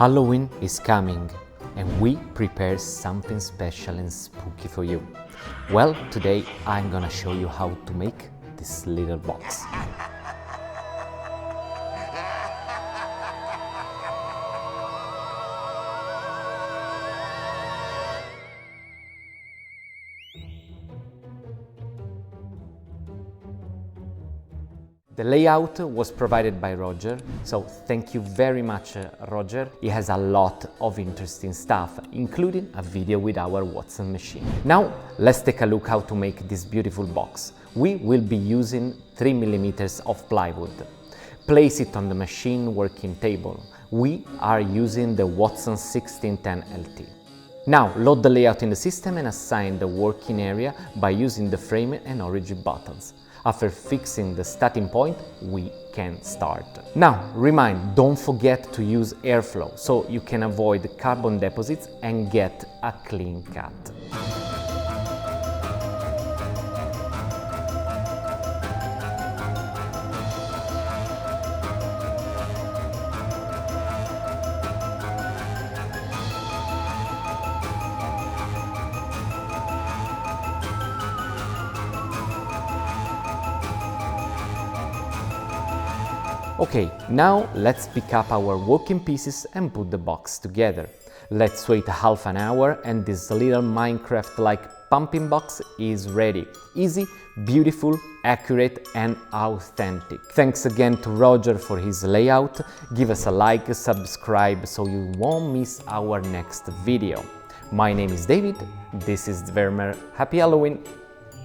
Halloween is coming and we prepare something special and spooky for you. Well, today I'm gonna show you how to make this little box. The layout was provided by Roger, so thank you very much, Roger. He has a lot of interesting stuff, including a video with our Watson machine. Now, let's take a look how to make this beautiful box. We will be using 3 mm of plywood. Place it on the machine working table. We are using the Watson 1610 LT. Now, load the layout in the system and assign the working area by using the frame and origin buttons. After fixing the starting point, we can start. Now, don't forget to use airflow so you can avoid carbon deposits and get a clean cut. Okay, now let's pick up our working pieces and put the box together. Let's wait half an hour and this little Minecraft-like pumping box is ready. Easy, beautiful, accurate and authentic. Thanks again to Roger for his layout. Give us a like, subscribe so you won't miss our next video. My name is David, this is Virmer. Happy Halloween!